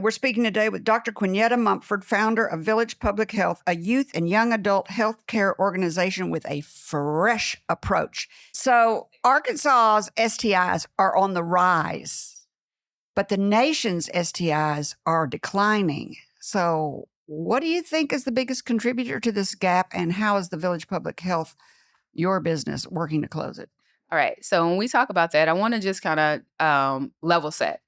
We're speaking today with Dr. Quinyatta Mumford, founder of Village Public Health, a youth and young adult health care organization with a fresh approach. So Arkansas's STIs are on the rise, but the nation's STIs are declining. So what do you think is the biggest contributor to this gap, and how is the Village Public Health, your business, working to close it? All right. So when we talk about that, I want to just kind of level set.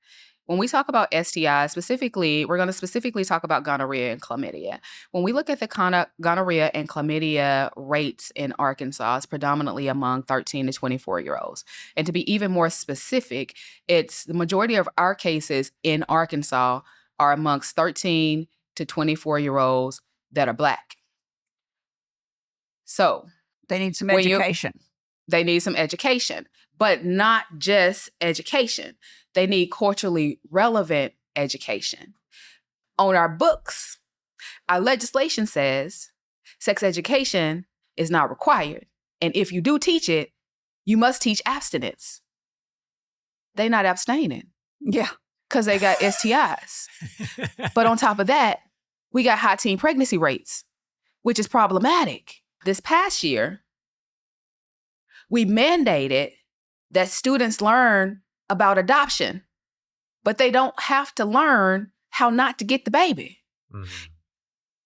When we talk about STI, specifically, we're going to specifically talk about gonorrhea and chlamydia. When we look at the gonorrhea and chlamydia rates in Arkansas, it's predominantly among 13 to 24-year-olds. And to be even more specific, it's the majority of our cases in Arkansas are amongst 13 to 24-year-olds that are Black. So they need some education. They need some education, but not just education. They need culturally relevant education. On our books, our legislation says sex education is not required. And if you do teach it, you must teach abstinence. They're not abstaining. Yeah. Because they got STIs. But on top of that, we got high teen pregnancy rates, which is problematic. This past year, we mandated that students learn about adoption, but they don't have to learn how not to get the baby. Mm-hmm.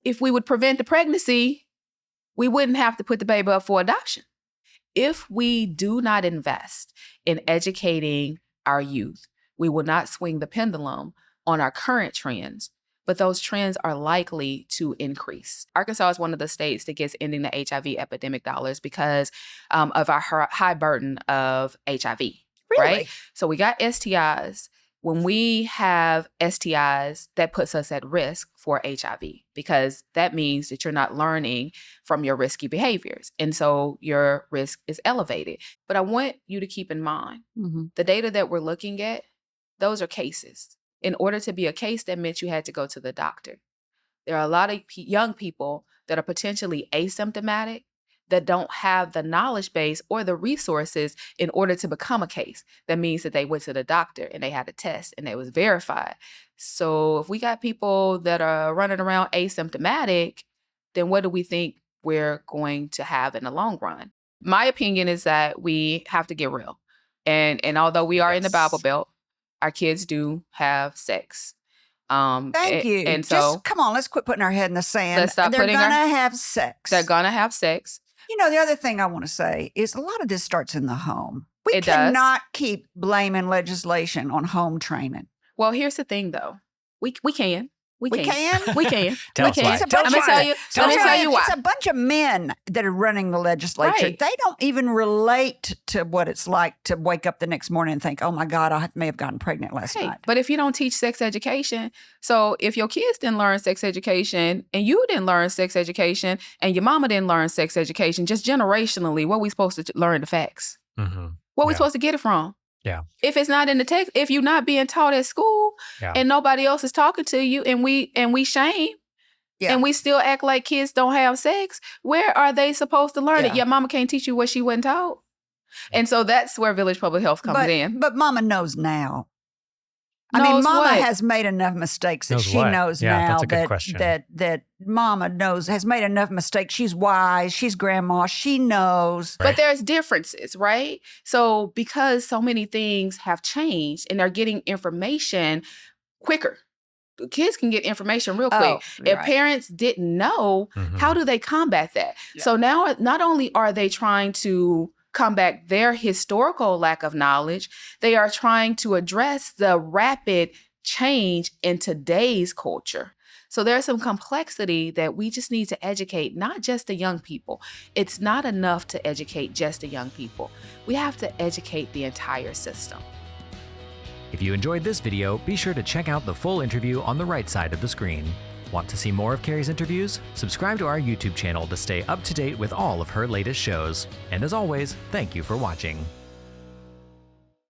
If we would prevent the pregnancy, we wouldn't have to put the baby up for adoption. If we do not invest in educating our youth, we will not swing the pendulum on our current trends, but those trends are likely to increase. Arkansas is one of the states that gets ending the HIV epidemic dollars because of our high burden of HIV. Really? Right? So we got STIs. When we have STIs, that puts us at risk for HIV because that means that you're not learning from your risky behaviors. And so your risk is elevated. But I want you to keep in mind, the data that we're looking at, those are cases. In order to be a case, that meant you had to go to the doctor. There are a lot of young people that are potentially asymptomatic that don't have the knowledge base or the resources in order to become a case. That means that they went to the doctor and they had a test and it was verified. So if we got people that are running around asymptomatic, then what do we think we're going to have in the long run? My opinion is that we have to get real. And although we are in the Bible Belt, our kids do have sex. Thank you. And so, just come on, let's quit putting our head in the sand. Let's stop They're going to have sex. They're going to have sex. You know, the other thing I want to say is a lot of this starts in the home. We It cannot keep blaming legislation on home training. Well, here's the thing, though. We can. We can? We can. Tell we us can. why. I'm going to tell you. Let me tell you why. It's a bunch of men that are running the legislature. Right. They don't even relate to what it's like to wake up the next morning and think, oh my God, I may have gotten pregnant last night. But if you don't teach sex education, so if your kids didn't learn sex education and you didn't learn sex education and your mama didn't learn sex education, just generationally, what are we supposed to learn the facts? Mm-hmm. Where are we supposed to get it from? Yeah. If it's not in the text, if you're not being taught at school and nobody else is talking to you and we shame and we still act like kids don't have sex, where are they supposed to learn it? Your mama can't teach you what she wasn't taught. And so that's where Village Public Health comes in. But mama knows now. I mean, mama has made enough mistakes that she knows now that mama has made enough mistakes. She's wise. She's grandma. She knows. Right. But there's differences, right? So because so many things have changed and they're getting information quicker. Kids can get information real quick. If parents didn't know, how do they combat that? Yeah. So now not only are they trying to combat their historical lack of knowledge, they are trying to address the rapid change in today's culture. So there's some complexity that we just need to educate, not just the young people. It's not enough to educate just the young people. We have to educate the entire system. If you enjoyed this video, be sure to check out the full interview on the right side of the screen. Want to see more of Kerry's interviews? Subscribe to our YouTube channel to stay up to date with all of her latest shows. And as always, thank you for watching.